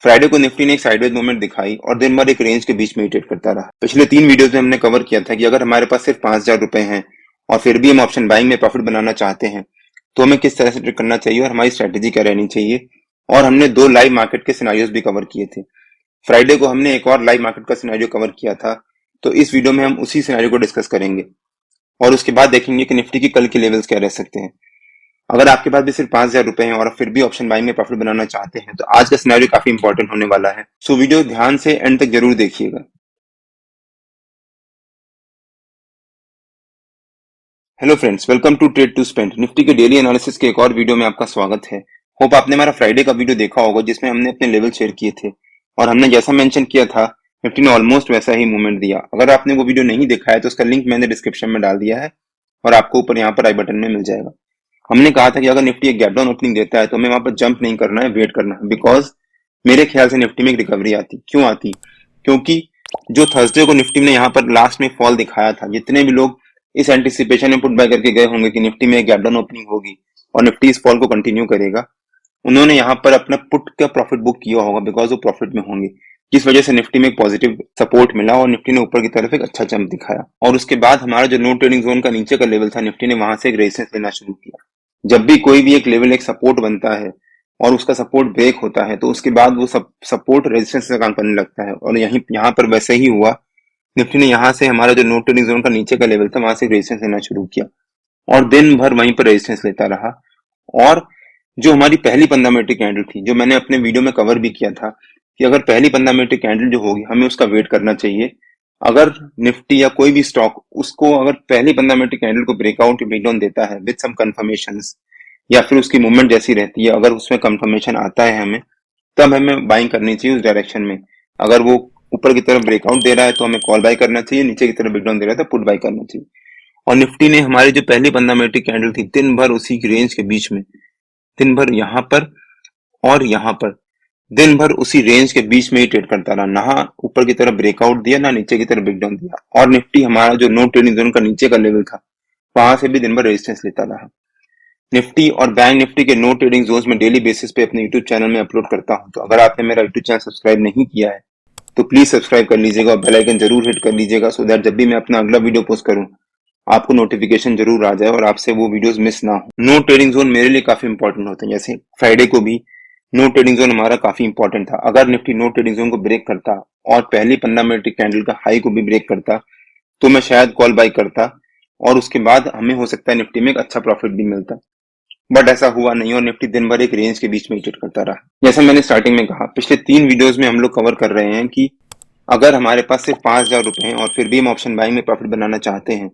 Friday को Nifty ने एक साइडवेज मूवमेंट दिखाई और दिन भर एक रेंज के बीच में ही ट्रेड करता रहा। पिछले 3 वीडियोस में हमने कवर किया था कि अगर हमारे पास सिर्फ 5,000 रुपए हैं और फिर भी हम ऑप्शन बाइंग में प्रॉफिट बनाना चाहते हैं तो हमें किस तरह से ट्रेड करना चाहिए और हमारी स्ट्रेटेजी क्या रहनी चाहिए। और हमने 2 लाइव मार्केट के सिनेरियोस भी कवर किए थे। फ्राइडे को हमने एक और लाइव मार्केट का सिनेरियो कवर किया था, तो इस वीडियो में हम उसी सिनेरियो को डिस्कस करेंगे और उसके बाद देखेंगे कि निफ्टी की कल के लेवल्स क्या रह सकते हैं। अगर आपके पास भी सिर्फ 5,000 रुपए हैं और आप फिर भी ऑप्शन बाइंग में प्रॉफिट बनाना चाहते हैं तो आज का सिनेरियो काफी इंपॉर्टेंट होने वाला है। सो वीडियो ध्यान से एंड तक जरूर देखिएगा। Hello friends, welcome to trade to spend. Nifty के डेली एनालिसिस के एक और वीडियो में आपका स्वागत है। होप आपने हमारा फ्राइडे का वीडियो देखा होगा जिसमें हमने अपने लेवल शेयर किए थे और हमने जैसा मेंशन किया था निफ्टी ने ऑलमोस्ट वैसा ही मूवमेंट दिया। अगर आपने वो वीडियो नहीं देखा है तो उसका लिंक मैंने डिस्क्रिप्शन में डाल दिया है और आपको ऊपर यहाँ पर आई बटन में मिल जाएगा। हमने कहा था कि अगर निफ्टी एक गैप डाउन ओपनिंग देता है तो हमें वहां पर जंप नहीं करना है, वेट करना है, बिकॉज मेरे ख्याल से निफ्टी में एक रिकवरी आती। क्यों आती? क्योंकि जो थर्सडे को निफ्टी ने यहाँ पर लास्ट में फॉल दिखाया था, जितने भी लोग इस एंटिसिपेशन में पुट बाय करके गए होंगे कि निफ्टी में एक गैप डाउन ओपनिंग होगी और निफ्टी इस फॉल को कंटिन्यू करेगा, उन्होंने यहाँ पर अपना पुट का प्रॉफिट बुक किया होगा बिकॉज वो प्रॉफिट में होंगे, जिस वजह से निफ्टी में एक पॉजिटिव सपोर्ट मिला और निफ्टी ने ऊपर की तरफ एक अच्छा जंप दिखाया। और उसके बाद हमारा जो नो ट्रेडिंग जोन का नीचे का लेवल था, निफ्टी ने वहां से एक रेजिस्टेंस लेना शुरू किया। जब भी कोई भी एक लेवल एक सपोर्ट बनता है और उसका सपोर्ट ब्रेक होता है तो उसके बाद वो सपोर्ट रेजिस्टेंस का काम करने लगता है और यहाँ पर वैसे ही हुआ। निफ्टी ने यहाँ से हमारा जो नो ट्रेडिंग जोन का नीचे का लेवल था वहां से रेजिस्टेंस लेना शुरू किया और दिन भर वहीं पर रेजिस्टेंस लेता रहा। और जो हमारी पहली फंडामेंटल कैंडल थी, जो मैंने अपने वीडियो में कवर भी किया था कि अगर पहली फंडामेंटल कैंडल जो होगी हमें उसका वेट करना चाहिए। अगर निफ्टी या कोई भी स्टॉक उसको अगर पहली फंडामेंटल कैंडल को ब्रेकआउट या ब्रेकडाउन देता है विद सम कंफर्मेशंस या फिर उसकी मूवमेंट जैसी रहती है, अगर उसमें कंफर्मेशन आता है हमें, तब हमें बाइंग करनी चाहिए उस डायरेक्शन में। अगर वो ऊपर की तरफ ब्रेकआउट दे रहा है तो हमें कॉल बाय करना चाहिए, नीचे की तरफ ब्रेकडाउन दे रहा है तो पुट बाय करना चाहिए। और निफ्टी ने हमारी जो पहली फंडामेंटल कैंडल थी दिन भर उसी की रेंज के बीच में, दिन भर यहाँ पर और यहाँ पर दिन भर उसी रेंज के बीच में ही ट्रेड करता रहा, ना ऊपर की तरफ ब्रेकआउट दिया ना नीचे की तरफ ब्रेकडाउन दिया। और निफ्टी हमारा जो नो ट्रेडिंग जोन का नीचे का लेवल था वहां से भी दिन भर रेजिस्टेंस लेता रहा। निफ्टी और बैंक निफ्टी के नो ट्रेडिंग जोन्स में डेली बेसिस पे अपने यूट्यूब चैनल में अपलोड करता हूं, तो अगर आपने मेरा यूट्यूब चैनल सब्सक्राइब नहीं किया है तो प्लीज सब्सक्राइब कर लीजिएगा और बेल आइकन जरूर हिट कर लीजिएगा सो दैट जब भी मैं अपना अगला वीडियो पोस्ट करूं आपको नोटिफिकेशन जरूर आ जाए और आपसे वो वीडियोस मिस ना हो। नो ट्रेडिंग जोन मेरे लिए काफी इंपॉर्टेंट होते हैं। जैसे फ्राइडे को भी नो ट्रेडिंग जोन हमारा काफी इंपॉर्टेंट था। अगर निफ्टी नो ट्रेडिंग जोन को ब्रेक करता और पहली फंडामेंटल कैंडल का हाई को भी ब्रेक करता तो मैं शायद कॉल बाय करता और उसके बाद हमें हो सकता है निफ्टी में एक अच्छा प्रॉफिट भी मिलता। बट ऐसा हुआ नहीं और निफ्टी दिन भर एक रेंज के बीच में ही ट्रेड करता रहा। जैसा मैंने स्टार्टिंग में कहा, पिछले 3 वीडियोस में हम लोग कवर कर रहे हैं कि अगर हमारे पास सिर्फ 5,000 रुपए हैं और फिर भी हम ऑप्शन बाइंग में प्रॉफिट बनाना चाहते हैं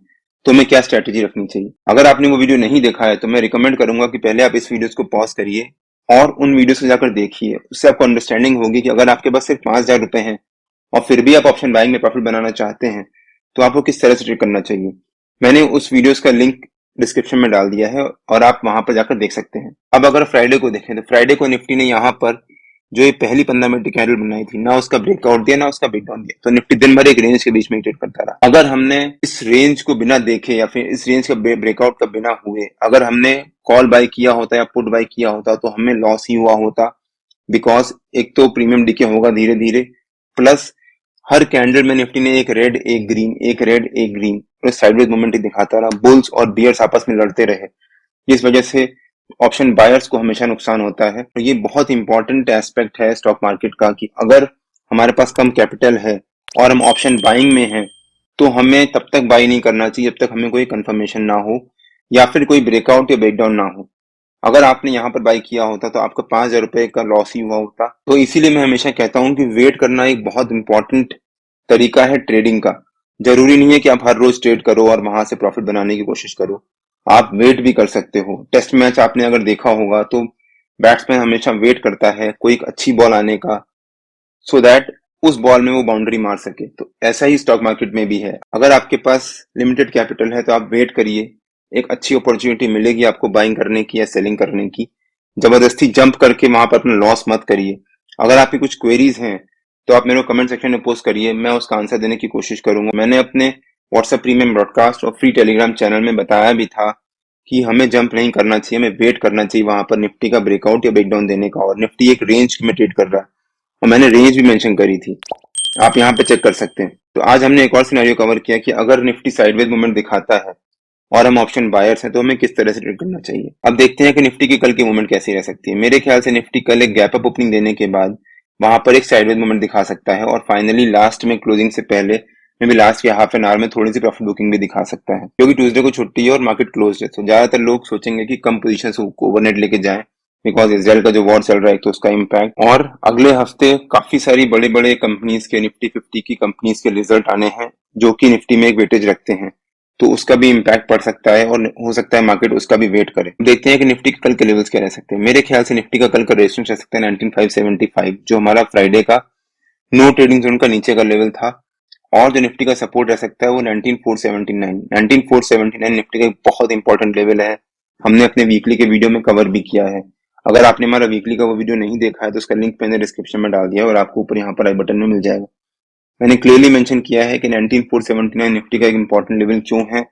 तो हमें क्या स्ट्रेटेजी रखनी चाहिए। अगर आपने वो वीडियो नहीं देखा है तो मैं रिकमेंड करूंगा कि पहले आप इस वीडियो को पॉज करिए और उन वीडियो को जाकर देखिए। उससे आपको अंडरस्टैंडिंग होगी कि अगर आपके पास सिर्फ 5,000 रुपए हैं और फिर भी आप ऑप्शन बाइंग में प्रॉफिट बनाना चाहते हैं तो आपको किस तरह से ट्रेड करना चाहिए। मैंने उस वीडियोस का लिंक डिस्क्रिप्शन में डाल दिया है और आप वहां पर जाकर देख सकते हैं। अब अगर फ्राइडे को देखें तो फ्राइडे को निफ्टी ने यहाँ पर जो ये पहली फंडामेंटल कैंडल बनाई थी, ना उसका ब्रेकआउट दिया ना उसका ब्रेकडाउन दिया, तो निफ्टी दिन भर एक रेंज के बीच में ट्रेड करता रहा। अगर हमने इस रेंज को बिना देखे या फिर इस रेंज का ब्रेकआउट का बिना हुए अगर हमने कॉल बाय किया होता या पुट बाय किया होता तो हमें लॉस ही हुआ होता। बिकॉज एक तो प्रीमियम डीके होगा धीरे धीरे, प्लस हर कैंडल में निफ्टी ने एक रेड एक ग्रीन एक रेड एक ग्रीन और साइडवेज मूवमेंट ही दिखाता रहा। बुल्स और बियर्स आपस में लड़ते रहे, जिस वजह से ऑप्शन बायर्स को हमेशा नुकसान होता है। तो ये बहुत इंपॉर्टेंट एस्पेक्ट है स्टॉक मार्केट का कि अगर हमारे पास कम कैपिटल है और हम ऑप्शन बाइंग में हैं तो हमें तब तक बाई नहीं करना चाहिए जब तक हमें कोई कंफर्मेशन ना हो या फिर कोई ब्रेकआउट या ब्रेकडाउन ना हो। अगर आपने यहाँ पर बाई किया होता तो आपका 5,000 रुपए का लॉस ही हुआ होता। तो इसीलिए मैं हमेशा कहता हूँ कि वेट करना एक बहुत इंपॉर्टेंट तरीका है ट्रेडिंग का। जरूरी नहीं है कि आप हर रोज ट्रेड करो और वहां से प्रॉफिट बनाने की कोशिश करो, आप वेट भी कर सकते हो। टेस्ट मैच आपने अगर देखा होगा तो बैट्समैन हमेशा वेट करता है कोई एक अच्छी बॉल आने का सो दैट उस बॉल में वो बाउंड्री मार सके। तो ऐसा ही स्टॉक मार्केट में भी है। अगर आपके पास लिमिटेड कैपिटल है तो आप वेट करिए, एक अच्छी अपॉर्चुनिटी मिलेगी आपको बाइंग करने की या सेलिंग करने की। जबरदस्ती जंप करके वहां पर अपना लॉस मत करिए। अगर आपकी कुछ क्वेरीज हैं तो आप मेरे को कमेंट सेक्शन में पोस्ट करिए, मैं उसका आंसर देने की कोशिश करूंगा। मैंने अपने व्हाट्सएप प्रीमियम ब्रॉडकास्ट और फ्री टेलीग्राम चैनल में बताया भी था कि हमें जंप नहीं करना चाहिए, हमें वेट करना चाहिए वहां पर निफ्टी का ब्रेकआउट या ब्रेकडाउन देने का। और निफ्टी एक रेंज में ट्रेड कर रहा है और मैंने रेंज भी मेंशन करी थी, आप यहाँ पे चेक कर सकते हैं। तो आज हमने एक और सिनेरियो कवर किया कि अगर निफ्टी साइडवेज मूवमेंट दिखाता है और हम ऑप्शन बायर्स हैं तो हमें किस तरह से ट्रेड करना चाहिए। अब देखते हैं कि निफ्टी की कल की मूवमेंट कैसी रह सकती है। मेरे ख्याल से निफ्टी कल एक गैप अप ओपनिंग देने के बाद वहां पर एक साइडवेज मूवमेंट दिखा सकता है और फाइनली लास्ट में क्लोजिंग से पहले मे बी लास्ट के हाफ एन आवर में थोड़ी सी प्रॉफिट बुकिंग भी दिखा सकता है, क्योंकि ट्यूसडे को छुट्टी है और मार्केट क्लोज है। तो ज्यादातर लोग सोचेंगे कि कम पोजीशन से ओवरनेट लेके जाएं, बिकॉज इसराइल का जो वॉर चल रहा है तो उसका इम्पैक्ट, और अगले हफ्ते काफी सारी बड़े बड़े कंपनीज के, निफ्टी 50 की कंपनीज के रिजल्ट आने हैं जो कि निफ्टी में एक वेटेज रखते हैं, तो उसका भी इम्पैक्ट पड़ सकता है और हो सकता है मार्केट उसका भी वेट करे। देखते हैं कि निफ्टी के कल के लेवल्स क्या रह सकते हैं। मेरे ख्याल से निफ्टी का कल का रेजिस्टेंस रह सकता है 19575, जो हमारा फ्राइडे का नो ट्रेडिंग जोन का नीचे का लेवल था, और जो निफ्टी का सपोर्ट रह सकता है वो 19479। 19479 निफ्टी का एक बहुत इंपॉर्टेंट लेवल है, हमने अपने वीकली के वीडियो में कवर भी किया है। अगर आपने हमारा वीकली का वो वीडियो नहीं देखा है तो उसका लिंक मैंने डिस्क्रिप्शन में डाल दिया है और आपको ऊपर यहाँ पर आई बटन में मिल जाएगा। मैंने क्लियरली मेंशन किया है कि 19479 निफ्टी का एक इंपॉर्टेंट लेवल क्यों है,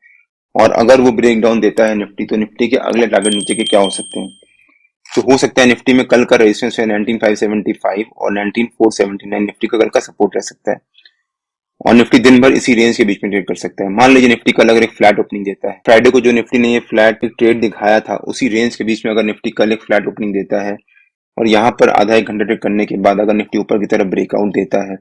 और अगर वो ब्रेक डाउन देता है निफ्टी तो निफ्टी के अगले टारगेट नीचे के क्या हो सकते हैं। तो हो सकता है निफ्टी में कल का रेजिस्टेंस है 19575 और 19479 निफ्टी का कल का सपोर्ट रह सकता है, और निफ्टी दिन भर इसी रेंज के बीच में ट्रेड कर सकता है। मान लीजिए निफ्टी कल अगर एक फ्लैट ओपनिंग देता है, फ्राइडे को जो निफ्टी ने ये फ्लैट ट्रेड दिखाया था उसी रेंज के बीच में अगर निफ्टी कल एक फ्लैट ओपनिंग देता है और यहाँ पर आधा एक घंटा ट्रेड करने के बाद अगर निफ्टी ऊपर की तरफ ब्रेकआउट देता है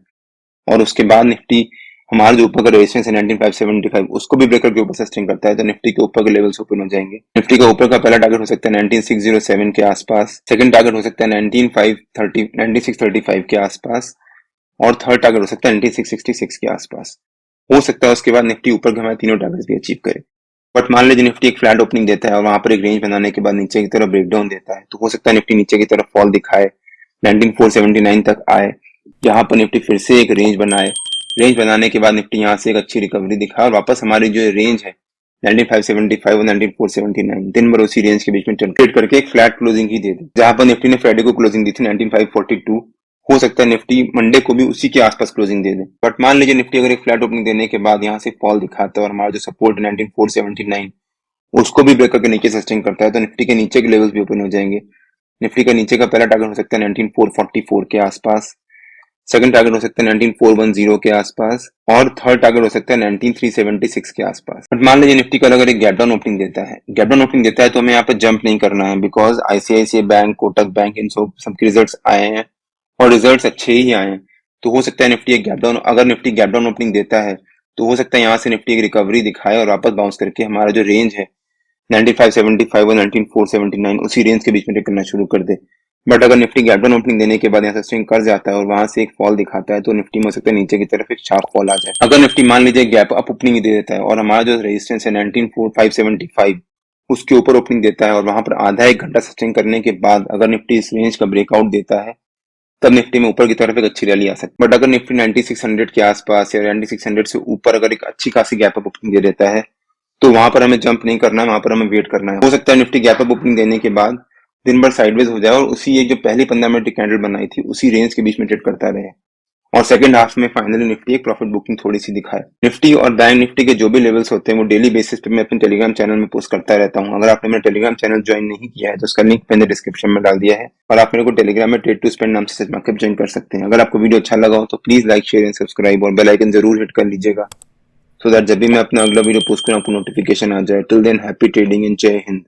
और उसके बाद निफ्टी हमारा जो ऊपर का रेजिस्टेंस है 19575 उसको भी ब्रेकर के ऊपर सस्टेन करता है तो निफ्टी के ऊपर के लेवल्स ओपन हो जाएंगे। निफ्टी का ऊपर का पहला टारगेट हो सकता है 19607 के आसपास, सेकंड टारगेट हो सकता है 19635 के आसपास, और थर्ड टारगेट हो सकता है 19666 के आसपास। हो सकता है उसके बाद निफ्टी ऊपर के हमारे तीनों टारगेट्स भी अचीव करे। बट मान लीजिए निफ्टी एक फ्लैट ओपनिंग देता है और वहां पर एक रेंज बनाने के बाद नीचे की तरफ ब्रेकडाउन देता है, तो हो सकता है निफ्टी नीचे की तरफ फॉल दिखाए, 19479 तक आए, यहाँ पर निफ्टी फिर से एक रेंज बनाए, रेंज बनाने के बाद निफ्टी यहाँ से एक अच्छी रिकवरी दिखाए और वापस हमारी जो रेंज है 19575 और 19479 दिन भर उसी रेंज के बीच में ट्रेड करके एक फ्लैट क्लोजिंग ही दे दे। जहां पर निफ्टी ने फ्राइडे को क्लोजिंग दी थी 19542, हो सकता है निफ्टी मंडे को भी उसी के आसपास क्लोजिंग दे दे। बट मान लीजिए निफ्टी अगर एक फ्लैट ओपनिंग देने के बाद यहाँ से फॉल दिखाता है और हमारा जो सपोर्ट है 19479 उसको भी ब्रेक करके नीचे सस्टेन करता है तो निफ्टी के नीचे के लेवल्स भी ओपन हो जाएंगे। निफ्टी का नीचे का पहला टारगेट हो सकता है 19444 के आसपास, सेकंड टारगेट हो सकता है 19410 के आसपास, और थर्ड टारगेट हो सकता है 19376 के आसपास। बट मान लीजिए निफ्टी कल अगर एक गैप डाउन ओपनिंग देता है, गैप डाउन ओपनिंग देता है तो हमें यहाँ पे जंप नहीं करना है, because ICICI bank, Kotak bank, इन सबके रिजल्ट्स आए हैं और रिजल्ट्स अच्छे ही आए हैं। तो हो सकता है निफ्टी एक गैप डाउन, अगर निफ्टी गैप डाउन ओपनिंग देता है तो हो सकता है यहाँ से निफ्टी एक रिकवरी दिखाए और वापस बाउंस करके हमारा जो रेंज है 9575 और 19479 उसी रेंज के बीच में ट्रेड करना शुरू कर दे। बट अगर निफ्टी गैप डाउन ओपनिंग देने के बाद यहाँ से स्विंग कर जाता है और वहां से एक फॉल दिखाता है तो निफ्टी में हो सकता है नीचे की तरफ एक शार्प फॉल आ जाए। अगर निफ्टी मान लीजिए गैप अप ओपनिंग दे देता है और हमारा जो रेजिस्टेंस है 19575 उसके ऊपर ओपनिंग देता है और वहां पर आधा एक घंटा सस्टेन करने के बाद अगर निफ्टी इस रेंज का ब्रेकआउट देता है तब निफ्टी में ऊपर की तरफ एक अच्छी रैली आ सकती है। बट अगर निफ्टी 9600 के आसपास या 9600 से ऊपर अगर एक अच्छी खासी गैप अप ओपनिंग दे देता है तो वहां पर हमें जंप नहीं करना है, वहां पर हमें वेट करना है। हो सकता है निफ्टी गैप अप ओपनिंग देने के बाद दिन भर साइडवेज हो जाए और उसी एक जो पहली 15 मिनट की कैंडल बनाई थी उसी रेंज के बीच में ट्रेड करता रहे और सेकंड हाफ में फाइनली निफ्टी एक प्रॉफिट बुकिंग थोड़ी सी दिखाए। निफ्टी और बैंक निफ्टी के जो भी लेवल्स होते हैं वो डेली बेसिस पे मैं अपने टेलीग्राम चैनल में पोस्ट करता रहता हूँ। अगर आपने मेरा टेलीग्राम चैनल ज्वाइन नहीं किया है तो उसका लिंक मैंने डिस्क्रिप्शन में डाल दिया है और आप मेरे को टेलीग्राम में ट्रेड टू स्पेंड नाम से मार्केट ज्वाइन कर सकते हैं। अगर आपको वीडियो अच्छा लगा हो तो please like, share and subscribe और बेल आइकन जरूर हिट कर लीजिएगा, सो दैट जब भी मैं अपना अगला वीडियो पोस्ट करूँ आपको नोटिफिकेशन आ जाए। Till than happy trading and जय हिंद।